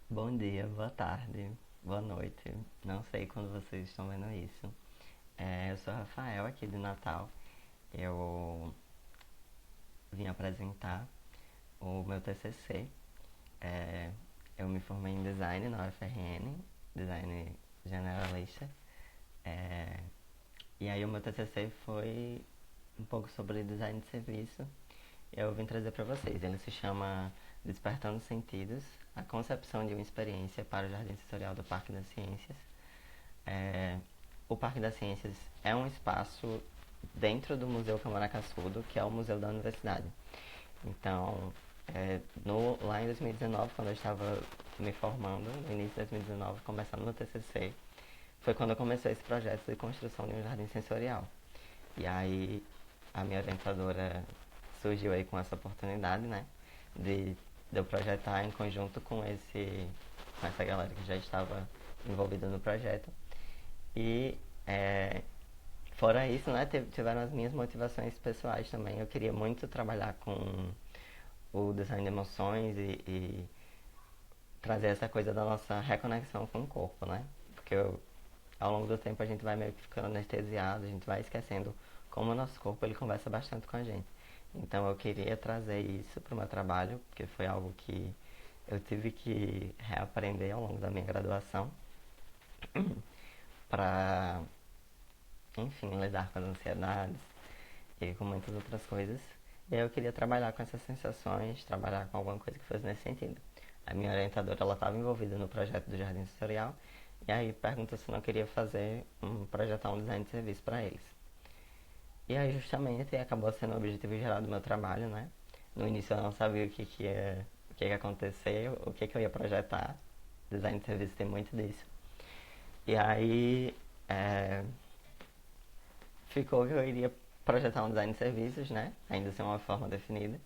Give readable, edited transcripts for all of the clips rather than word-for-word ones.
Bom dia, boa tarde, boa noite. Não sei quando vocês estão vendo isso. Eu sou Rafael, aqui de Natal. Eu vim apresentar o meu TCC. É, eu me formei em design na UFRN, design generalista. É, e aí o meu TCC foi um pouco sobre design de serviço. Eu vim trazer para vocês. Ele se chama Despertando Sentidos, a concepção de uma experiência para o Jardim Sensorial do Parque das Ciências. É, o Parque das Ciências é um espaço dentro do Museu Camaracassudo, que é o museu da universidade. Então, lá em 2019, quando eu estava me formando, no início de 2019, começando no TCC, foi quando eu comecei esse projeto de construção de um jardim sensorial. E aí, a minha orientadora surgiu aí com essa oportunidade, né, de, de eu projetar em conjunto com essa galera que já estava envolvida no projeto. E é, fora isso, né, tiveram as minhas motivações pessoais também. Eu queria muito trabalhar com o design de emoções e trazer essa coisa da nossa reconexão com o corpo, né? Porque ao longo do tempo a gente vai meio que ficando anestesiado, a gente vai esquecendo como o nosso corpo ele conversa bastante com a gente. Então eu queria trazer isso para o meu trabalho, porque foi algo que eu tive que reaprender ao longo da minha graduação para, enfim, lidar com as ansiedades e com muitas outras coisas. E aí eu queria trabalhar com essas sensações, trabalhar com alguma coisa que fosse nesse sentido. A minha orientadora ela estava envolvida no projeto do Jardim Sensorial e aí perguntou se não queria fazer projetar um design de serviço para eles. E aí justamente acabou sendo o objetivo geral do meu trabalho, né? No início eu não sabia o que ia acontecer, o que eu ia projetar. Design de serviço tem muito disso. E aí é, ficou que eu iria projetar um design de serviços, né? Ainda sem uma forma definida.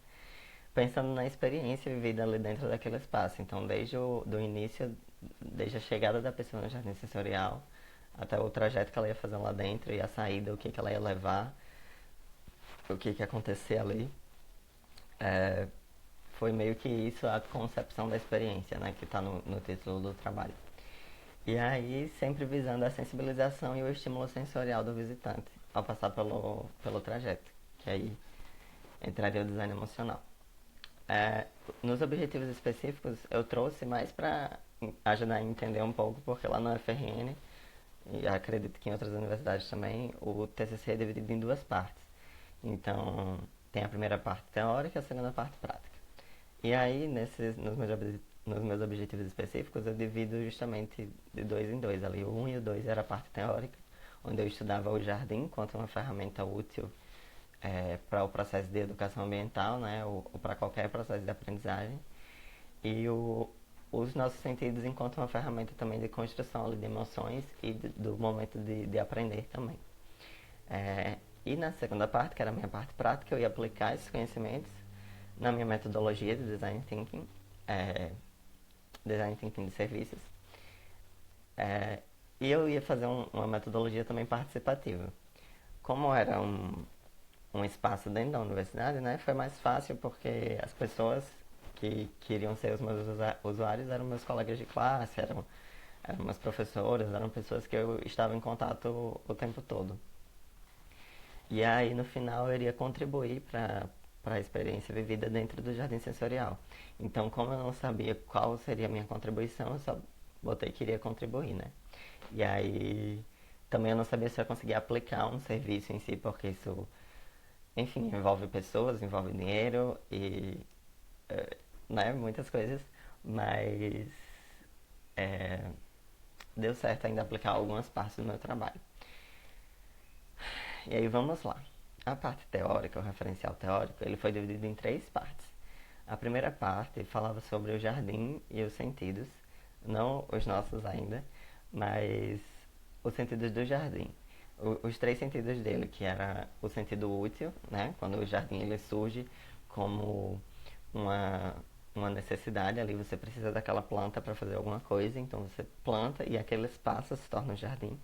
Pensando na experiência vivida ali dentro daquele espaço. Então, desde o do início, desde a chegada da pessoa no jardim sensorial, até o trajeto que ela ia fazer lá dentro e a saída, o que ela ia levar, o que ia acontecer ali. É, foi meio que isso a concepção da experiência, né? Que está no título do trabalho. E aí, sempre visando a sensibilização e o estímulo sensorial do visitante ao passar pelo trajeto, que aí entraria o design emocional. É, nos objetivos específicos, eu trouxe mais para ajudar a entender um pouco, porque lá na UFRN, e acredito que em outras universidades também, o TCC é dividido em duas partes. Então, tem a primeira parte teórica e a segunda parte prática. E aí, nos meus objetivos específicos, eu divido justamente de dois em dois. Ali, o 1 e o 2 era a parte teórica, onde eu estudava o jardim quanto uma ferramenta útil para o processo de educação ambiental, né, ou para qualquer processo de aprendizagem. E os nossos sentidos enquanto uma ferramenta também de construção ali, de emoções e do momento de aprender também. É, e na segunda parte, que era a minha parte prática, eu ia aplicar esses conhecimentos na minha metodologia de é, design thinking de serviços. É, e eu ia fazer uma metodologia também participativa. Como era um espaço dentro da universidade, né, foi mais fácil porque as pessoas que queriam ser os meus usuários eram meus colegas de classe, eram meus professores, eram pessoas que eu estava em contato o tempo todo. E aí no final eu iria contribuir para a experiência vivida dentro do jardim sensorial. Então, como eu não sabia qual seria a minha contribuição, eu só botei que iria contribuir, né? E aí também eu não sabia se eu conseguia aplicar um serviço em si, porque isso, enfim, envolve pessoas, envolve dinheiro e né, muitas coisas, mas é, deu certo ainda aplicar algumas partes do meu trabalho. E aí vamos lá. A parte teórica, o referencial teórico, ele foi dividido em três partes. A primeira parte falava sobre o jardim e os sentidos, não os nossos ainda, mas os sentidos do jardim. Os três sentidos dele, que era o sentido útil, né? Quando o jardim ele surge como uma, uma necessidade, ali você precisa daquela planta para fazer alguma coisa, então você planta e aquele espaço se torna um jardim.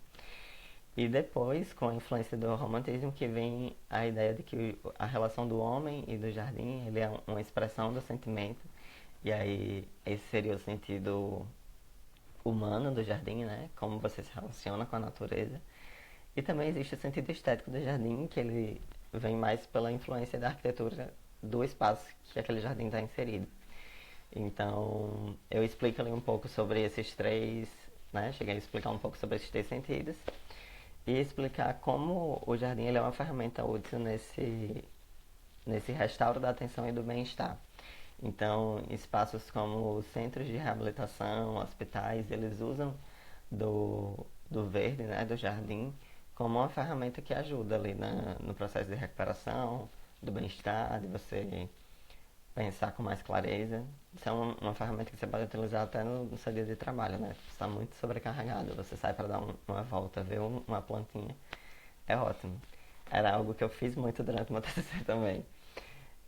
E depois, com a influência do romantismo, que vem a ideia de que a relação do homem e do jardim ele é uma expressão do sentimento E aí, esse seria o sentido humano do jardim, né? Como você se relaciona com a natureza. E também existe o sentido estético do jardim, que ele vem mais pela influência da arquitetura do espaço que aquele jardim está inserido. Então, eu explico ali um pouco sobre esses três, né? Cheguei a explicar um pouco sobre esses três sentidos e explicar como o jardim ele é uma ferramenta útil nesse restauro da atenção e do bem-estar. Então, espaços como centros de reabilitação, hospitais, eles usam do verde, né, do jardim, como uma ferramenta que ajuda ali no processo de recuperação, do bem-estar, de você pensar com mais clareza. Isso é uma ferramenta que você pode utilizar até no seu dia de trabalho, né? Você está muito sobrecarregado, você sai para dar uma volta, ver uma plantinha. É ótimo. Era algo que eu fiz muito durante o meu TCC também.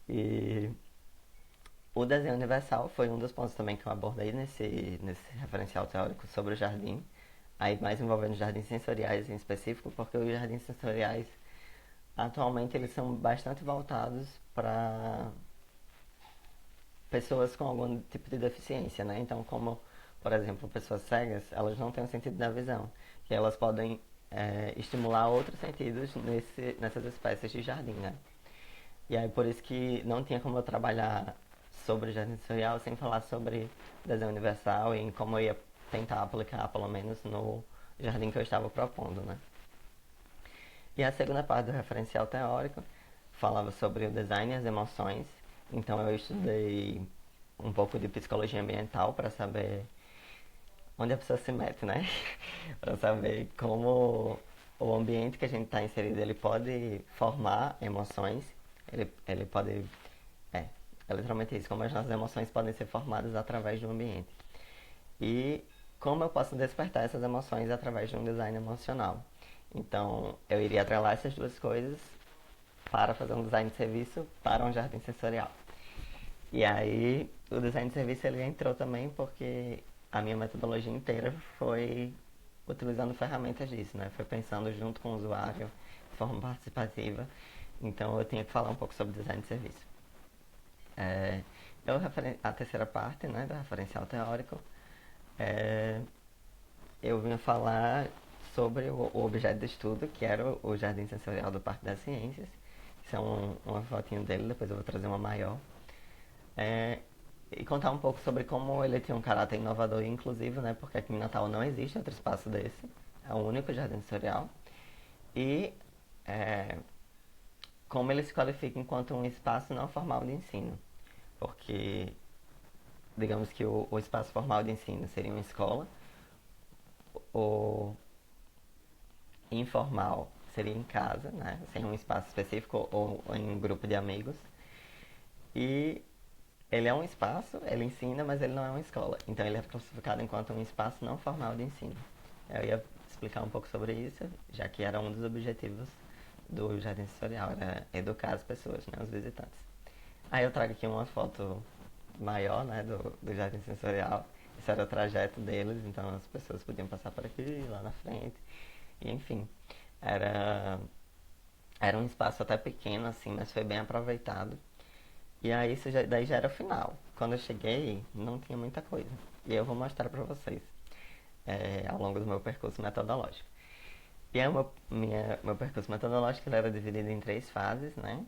E o desenho universal foi um dos pontos também que eu abordei nesse referencial teórico sobre o jardim. Aí mais envolvendo jardins sensoriais em específico, porque os jardins sensoriais atualmente eles são bastante voltados para pessoas com algum tipo de deficiência, né? Então, como, por exemplo, pessoas cegas, elas não têm o sentido da visão, que elas podem estimular outros sentidos nessas espécies de jardim, né? E aí, por isso que não tinha como eu trabalhar sobre jardim sensorial sem falar sobre desenho universal e em como eu ia tentar aplicar, pelo menos, no jardim que eu estava propondo, né? E a segunda parte do referencial teórico falava sobre o design e as emoções. Então eu estudei um pouco de psicologia ambiental para saber onde a pessoa se mete, né? Para saber como o ambiente que a gente está inserido ele pode formar emoções, ele pode. É, é literalmente isso, como as nossas emoções podem ser formadas através do ambiente. E como eu posso despertar essas emoções através de um design emocional. Então, eu iria atrelar essas duas coisas para fazer um design de serviço para um jardim sensorial. E aí, o design de serviço ele entrou também porque a minha metodologia inteira foi utilizando ferramentas disso, né? Foi pensando junto com o usuário, de forma participativa. Então, eu tinha que falar um pouco sobre design de serviço. É, a terceira parte, né, do referencial teórico, é, eu vim falar sobre o objeto de estudo, que era o Jardim Sensorial do Parque das Ciências. Isso é uma fotinho dele, depois eu vou trazer uma maior. É, e contar um pouco sobre como ele tinha um caráter inovador e inclusivo, né? Porque aqui em Natal não existe outro espaço desse. É o único jardim sensorial. E é, como ele se qualifica enquanto um espaço não formal de ensino. Porque, digamos que o espaço formal de ensino seria uma escola, o informal seria em casa, né? Sem um espaço específico ou em um grupo de amigos. E ele é um espaço, ele ensina, mas ele não é uma escola. Então ele é classificado enquanto um espaço não formal de ensino. Eu ia explicar um pouco sobre isso, já que era um dos objetivos do Jardim Sensorial, era educar as pessoas, né, os visitantes. Aí eu trago aqui uma foto maior, né, do Jardim Sensorial. Esse era o trajeto deles, então as pessoas podiam passar por aqui, lá na frente. E enfim, era, era um espaço até pequeno, assim, mas foi bem aproveitado. E aí daí já era o final. Quando eu cheguei, não tinha muita coisa. E eu vou mostrar pra vocês ao longo do meu percurso metodológico. E aí meu percurso metodológico ele era dividido em três fases, né?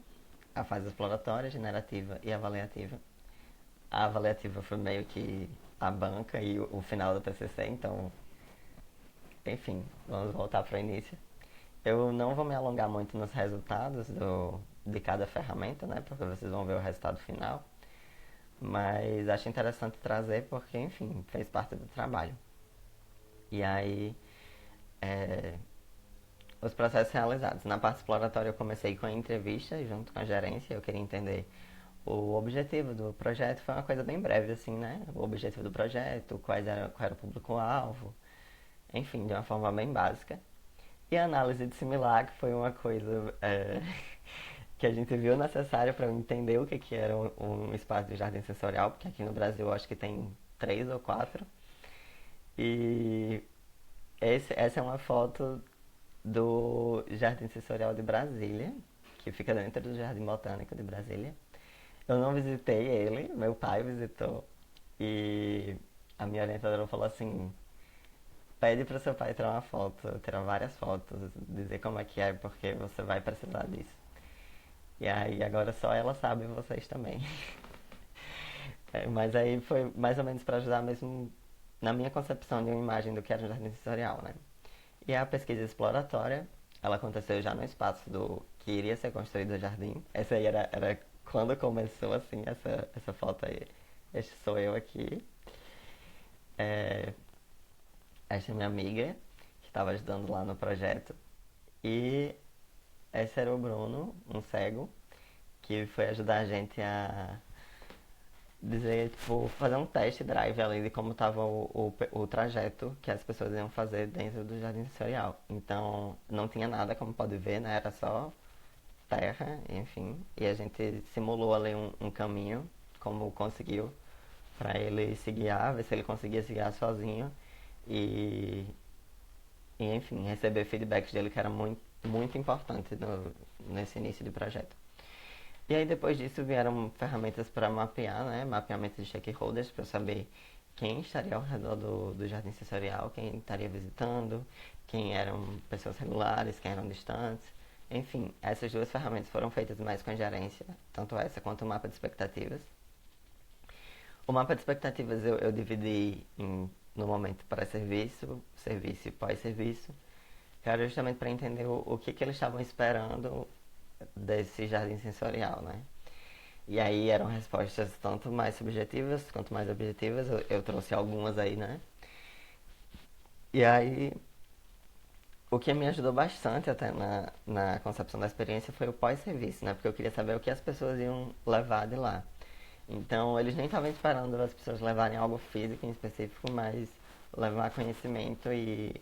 A fase exploratória, generativa e avaliativa. A avaliativa foi meio que a banca e o final do TCC, então, enfim, vamos voltar para o início. Eu não vou me alongar muito nos resultados de cada ferramenta, né? Porque vocês vão ver o resultado final. Mas acho interessante trazer porque, enfim, fez parte do trabalho. E aí, é, os processos realizados. Na parte exploratória eu comecei com a entrevista junto com a gerência. Eu queria entender o objetivo do projeto. Foi uma coisa bem breve, assim, né? O objetivo do projeto, qual era o público-alvo. Enfim, de uma forma bem básica. E a análise de similar, que foi uma coisa que a gente viu necessária para entender o que era um espaço de jardim sensorial, porque aqui no Brasil eu acho que tem três ou quatro. E essa é uma foto do Jardim Sensorial de Brasília, que fica dentro do Jardim Botânico de Brasília. Eu não visitei ele, meu pai visitou. E a minha orientadora falou assim: pede pro seu pai tirar uma foto, tirar várias fotos, dizer como é que é, porque você vai precisar disso. E aí agora só ela sabe e vocês também. É, mas aí foi mais ou menos para ajudar mesmo na minha concepção de uma imagem do que era um jardim sensorial, né? E a pesquisa exploratória, ela aconteceu já no espaço do que iria ser construído o jardim. Essa aí era quando começou, assim, essa foto aí. Este sou eu aqui. É, esta é minha amiga, que estava ajudando lá no projeto. E esse era o Bruno, um cego, que foi ajudar a gente a dizer, tipo, fazer um teste drive ali de como estava o trajeto que as pessoas iam fazer dentro do jardim sensorial. Então, não tinha nada, como pode ver, né? Era só terra, enfim. E a gente simulou ali um caminho, como conseguiu, para ele se guiar, ver se ele conseguia se guiar sozinho. E, e enfim, receber feedbacks dele que era muito importante nesse início do projeto. E aí depois disso vieram ferramentas para mapear, né? Mapeamento de stakeholders para saber quem estaria ao redor do jardim sensorial, quem estaria visitando, quem eram pessoas regulares, quem eram distantes. Enfim, essas duas ferramentas foram feitas mais com a gerência, tanto essa quanto o mapa de expectativas. O mapa de expectativas eu dividi no momento pré-serviço, serviço e pós-serviço, que era justamente para entender o que eles estavam esperando desse jardim sensorial, né? E aí eram respostas tanto mais subjetivas quanto mais objetivas. Eu trouxe algumas aí, né? E aí, o que me ajudou bastante até na concepção da experiência foi o pós-serviço, né? Porque eu queria saber o que as pessoas iam levar de lá. Então, eles nem estavam esperando as pessoas levarem algo físico em específico, mas levar conhecimento e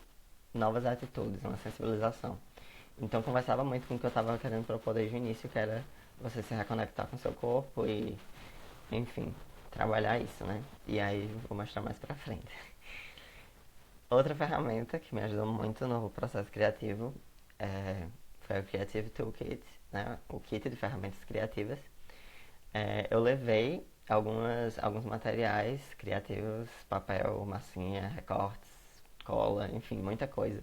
novas atitudes, uma sensibilização. Então, conversava muito com o que eu estava querendo propor desde o início, que era você se reconectar com o seu corpo e, enfim, trabalhar isso, né? E aí, vou mostrar mais pra frente. Outra ferramenta que me ajudou muito no processo criativo foi o Creative Toolkit, né? O kit de ferramentas criativas. Eu levei alguns materiais criativos, papel, massinha, recortes, cola, enfim, muita coisa.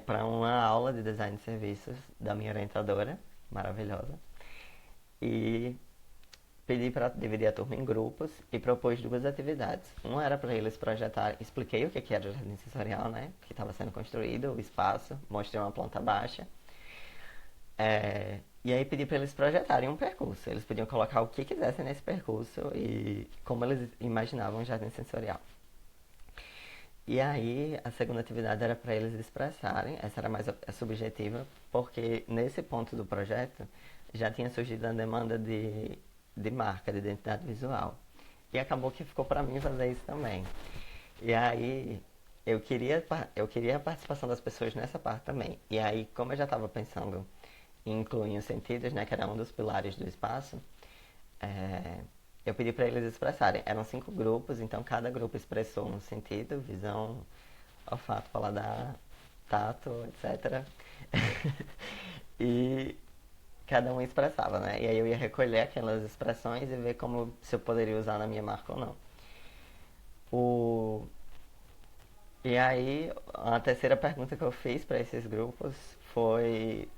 Para uma aula de design de serviços da minha orientadora, maravilhosa. E pedi para dividir a turma em grupos e propus duas atividades. Uma era para eles projetarem, expliquei o que era o jardim sensorial, né? Que estava sendo construído, o espaço, mostrei uma planta baixa. E aí pedi para eles projetarem um percurso. Eles podiam colocar o que quisessem nesse percurso e como eles imaginavam o jardim sensorial. E aí a segunda atividade era para eles expressarem, essa era mais subjetiva, porque nesse ponto do projeto já tinha surgido a demanda de marca, de identidade visual. E acabou que ficou para mim fazer isso também. E aí eu queria a participação das pessoas nessa parte também. E aí, como eu já estava pensando em incluir os sentidos, né, que era um dos pilares do espaço, é, eu pedi para eles expressarem. Eram 5 grupos, então cada grupo expressou um sentido, visão, olfato, paladar, tato, etc. E cada um expressava, né? E aí eu ia recolher aquelas expressões e ver como se eu poderia usar na minha marca ou não. O... E aí a terceira pergunta que eu fiz para esses grupos foi,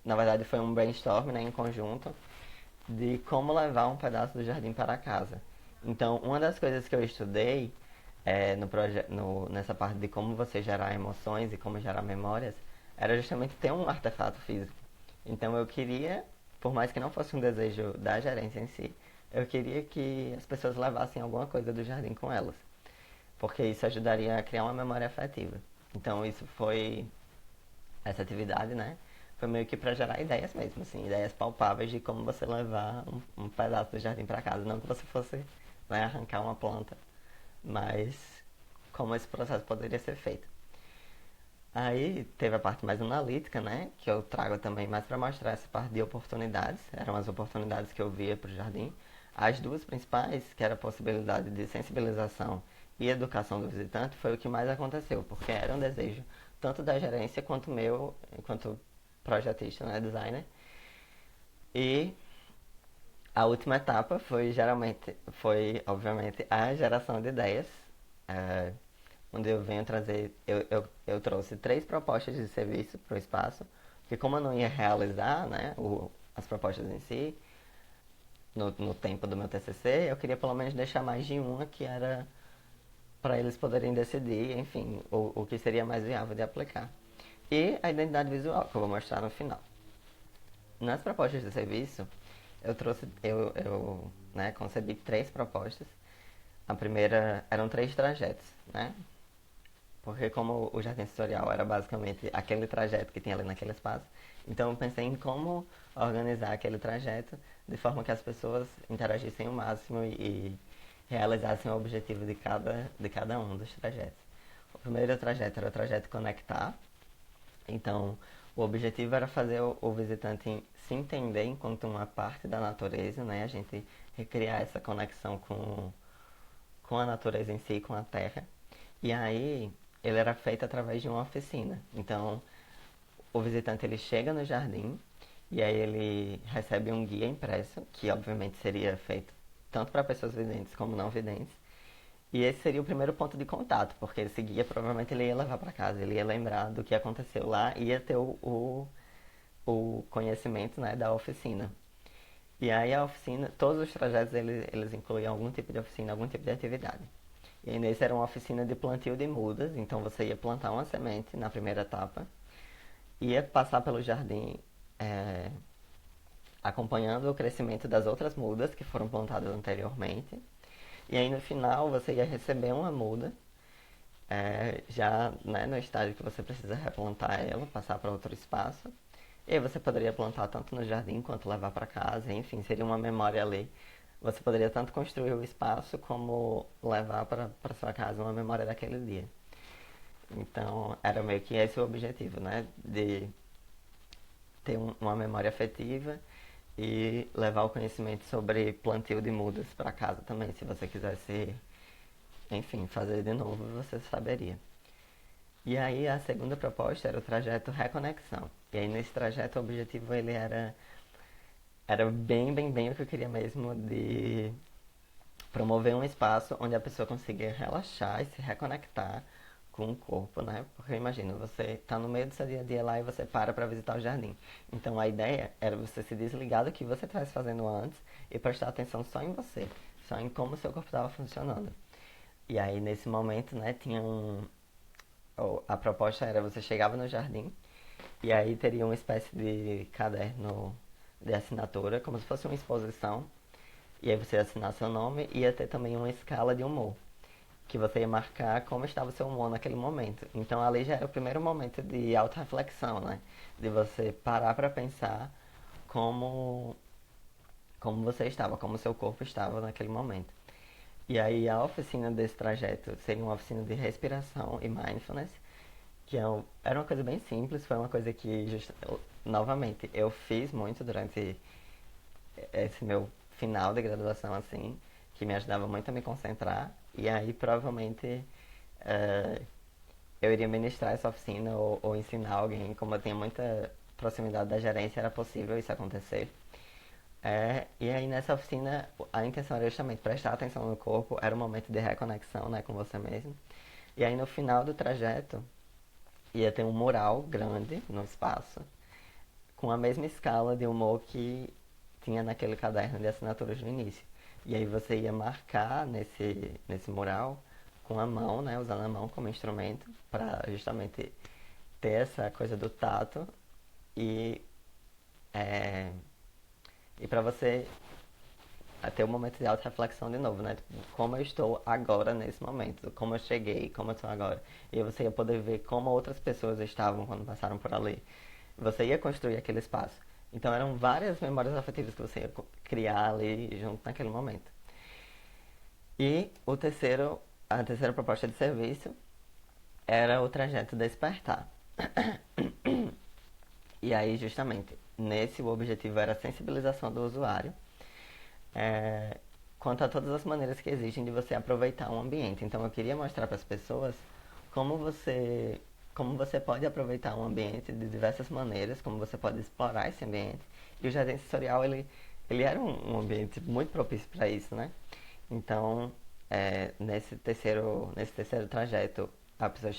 na verdade foi um brainstorm, né, em conjunto, de como levar um pedaço do jardim para casa. Então, uma das coisas que eu estudei nessa parte de como você gerar emoções e como gerar memórias era justamente ter um artefato físico. Então, eu queria, por mais que não fosse um desejo da gerência em si, eu queria que as pessoas levassem alguma coisa do jardim com elas, porque isso ajudaria a criar uma memória afetiva. Então, essa atividade, né? Foi meio que para gerar ideias mesmo, assim, ideias palpáveis de como você levar um pedaço do jardim para casa. Não que você fosse, né, arrancar uma planta, mas como esse processo poderia ser feito. Aí teve a parte mais analítica, né? Que eu trago também mais para mostrar essa parte de oportunidades. Eram as oportunidades que eu via para o jardim. As duas principais, que era a possibilidade de sensibilização e educação do visitante, foi o que mais aconteceu, porque era um desejo tanto da gerência quanto meu, enquanto projetista, né, designer. E A última etapa foi obviamente a geração de ideias, eh, onde eu venho trazer, eu trouxe três propostas de serviço para o espaço, porque como eu não ia realizar, né, as propostas em si, no tempo do meu TCC, eu queria pelo menos deixar mais de uma que era para eles poderem decidir, enfim, o que seria mais viável de aplicar. E a identidade visual, que eu vou mostrar no final. Nas propostas de serviço, eu né, concebi três propostas. A primeira eram três trajetos, né? Porque como o jardim sensorial era basicamente aquele trajeto que tinha ali naquele espaço, então eu pensei em como organizar aquele trajeto de forma que as pessoas interagissem o máximo e realizassem o objetivo de cada um dos trajetos. O primeiro trajeto era o trajeto conectar, então o objetivo era fazer o visitante se entender enquanto uma parte da natureza, né? A gente recriar essa conexão com a natureza em si, com a terra. E aí ele era feito através de uma oficina. Então o visitante ele chega no jardim e aí ele recebe um guia impresso, que obviamente seria feito tanto para pessoas videntes como não videntes. E esse seria o primeiro ponto de contato, porque esse guia provavelmente ele ia levar para casa, ele ia lembrar do que aconteceu lá e ia ter o conhecimento, né, da oficina. E aí a oficina, todos os trajetos eles incluíam algum tipo de oficina, algum tipo de atividade. E aí nesse era uma oficina de plantio de mudas, então você ia plantar uma semente na primeira etapa, ia passar pelo jardim é, acompanhando o crescimento das outras mudas que foram plantadas anteriormente. E aí no final você ia receber uma muda, já né, no estágio que você precisa replantar ela, passar para outro espaço. E aí você poderia plantar tanto no jardim quanto levar para casa, enfim, seria uma memória ali. Você poderia tanto construir o espaço como levar para sua casa uma memória daquele dia. Então, era meio que esse o objetivo, né? De ter uma memória afetiva e levar o conhecimento sobre plantio de mudas para casa também. Se você quisesse, enfim, fazer de novo, você saberia. E aí a segunda proposta era o trajeto Reconexão. E aí nesse trajeto o objetivo ele era bem o que eu queria mesmo de promover um espaço onde a pessoa consiga relaxar e se reconectar com o corpo, né? Porque imagina, você está no meio do seu dia a dia lá e você para visitar o jardim. Então a ideia era você se desligar do que você estivesse fazendo antes e prestar atenção só em você, só em como o seu corpo estava funcionando. E aí nesse momento, né, tinha a proposta era você chegava no jardim e aí teria uma espécie de caderno de assinatura, como se fosse uma exposição. E aí você ia assinar seu nome e ia ter também uma escala de humor, que você ia marcar como estava o seu humor naquele momento. Então ali já era o primeiro momento de auto-reflexão, né? De você parar para pensar como, como você estava, como o seu corpo estava naquele momento. E aí a oficina desse trajeto seria uma oficina de respiração e mindfulness, que era uma coisa bem simples, foi uma coisa que, novamente, eu fiz muito durante esse meu final de graduação, assim, que me ajudava muito a me concentrar. E aí, provavelmente, eh, eu iria ministrar essa oficina ou ensinar alguém. Como eu tinha muita proximidade da gerência, era possível isso acontecer. E aí, nessa oficina, a intenção era justamente prestar atenção no corpo, era um momento de reconexão, né, com você mesmo. E aí, no final do trajeto, ia ter um mural grande no espaço, com a mesma escala de humor que tinha naquele caderno de assinaturas no início. E aí você ia marcar nesse mural com a mão, né, usando a mão como instrumento para justamente ter essa coisa do tato e é, e para você ter um momento de auto-reflexão de novo, né? Tipo, como eu estou agora nesse momento, como eu cheguei, como eu estou agora. E você ia poder ver como outras pessoas estavam quando passaram por ali. Você ia construir aquele espaço. Então eram várias memórias afetivas que você ia criar ali junto naquele momento. E a terceira proposta de serviço era o trajeto despertar. E aí, justamente, nesse o objetivo era a sensibilização do usuário é, quanto a todas as maneiras que existem de você aproveitar um ambiente. Então, eu queria mostrar para as pessoas como você, como você pode aproveitar um ambiente de diversas maneiras, como você pode explorar esse ambiente. E o jardim sensorial, ele era um ambiente muito propício para isso, né? Então, nesse terceiro trajeto, a pessoa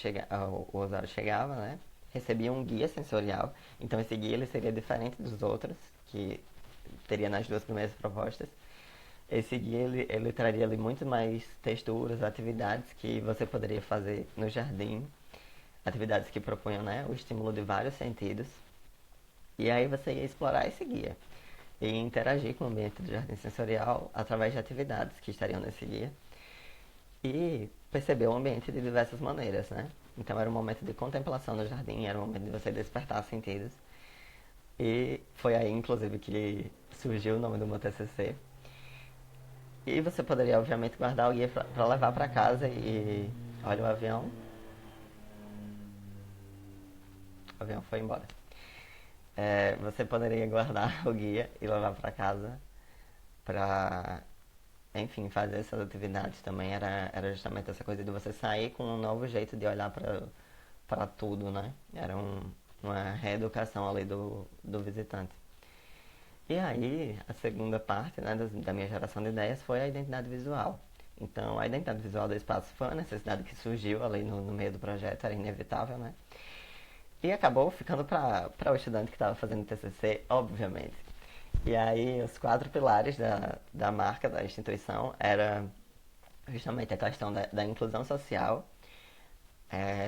o usuário chegava, né? Recebia um guia sensorial. Então, esse guia ele seria diferente dos outros, que teria nas duas primeiras propostas. Esse guia ele traria ali muito mais texturas, atividades que você poderia fazer no jardim, atividades que propunham, né, o estímulo de vários sentidos. E aí você ia explorar esse guia e interagir com o ambiente do jardim sensorial através de atividades que estariam nesse guia e perceber o ambiente de diversas maneiras, né? Então era um momento de contemplação no jardim, era um momento de você despertar sentidos. E foi aí, inclusive, que surgiu o nome do meu TCC. E você poderia, obviamente, guardar o guia para levar para casa e... Olha o avião. O avião foi embora. Você poderia guardar o guia e levar para casa para, enfim, fazer essas atividades também. Era justamente essa coisa de você sair com um novo jeito de olhar para tudo, né? Era uma reeducação ali do visitante. E aí, a segunda parte, né, da minha geração de ideias foi a identidade visual. Então, a identidade visual do espaço foi uma necessidade que surgiu ali no meio do projeto, era inevitável, né? E acabou ficando para o estudante que estava fazendo TCC, obviamente. E aí, os quatro pilares da marca, da instituição, era justamente a questão da inclusão social,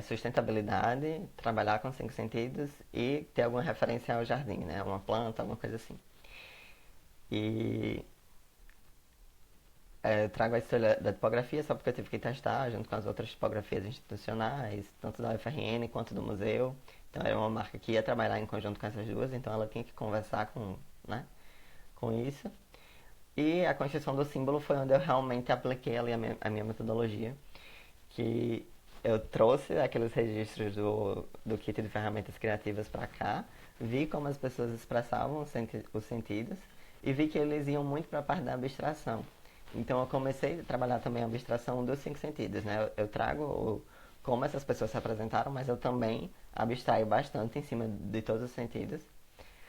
sustentabilidade, trabalhar com cinco sentidos e ter alguma referência ao jardim, né? Uma planta, alguma coisa assim. E eu trago a história da tipografia só porque eu tive que testar junto com as outras tipografias institucionais, tanto da UFRN quanto do museu. Então era uma marca que ia trabalhar em conjunto com essas duas, então ela tinha que conversar né, com isso. E a construção do símbolo foi onde eu realmente apliquei ali a minha metodologia, que eu trouxe aqueles registros do kit de ferramentas criativas para cá, vi como as pessoas expressavam os sentidos e vi que eles iam muito para a parte da abstração. Então eu comecei a trabalhar também a abstração dos cinco sentidos, né? Eu trago como essas pessoas se apresentaram, mas eu também abstraio bastante em cima de todos os sentidos.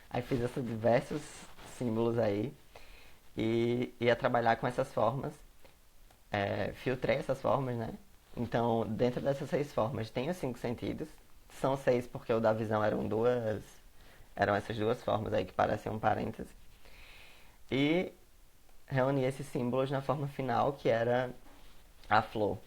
Aí fiz esses diversos símbolos aí e ia trabalhar com essas formas, filtrei essas formas, né? Então, dentro dessas seis formas, tem os cinco sentidos. São seis porque o da visão eram essas duas formas aí que pareciam parênteses. E reuni esses símbolos na forma final, que era a flor.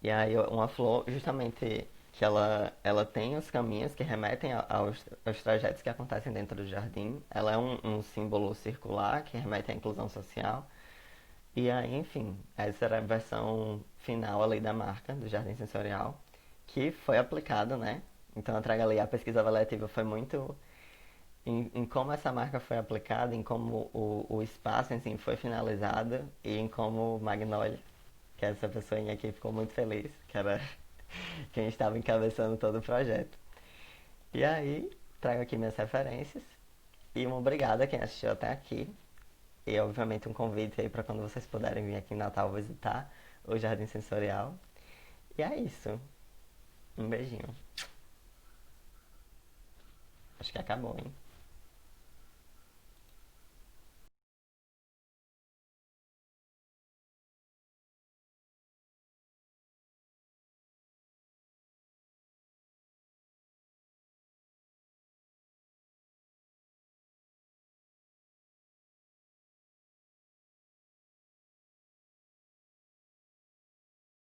E aí, uma flor, justamente, que ela tem os caminhos que remetem aos trajetos que acontecem dentro do jardim. Ela é um símbolo circular que remete à inclusão social. E aí, enfim, essa era a versão final ali da marca, do Jardim Sensorial, que foi aplicada, né? Então, eu trago ali, a pesquisa avaliativa foi muito em como essa marca foi aplicada, em como o espaço em si foi finalizado e em como o Magnolia, que é essa pessoinha aqui, ficou muito feliz, que era quem estava encabeçando todo o projeto. E aí, trago aqui minhas referências e uma obrigada a quem assistiu até aqui. E obviamente um convite aí para quando vocês puderem vir aqui em Natal visitar o Jardim Sensorial. E é isso. Um beijinho. Acho que acabou, hein?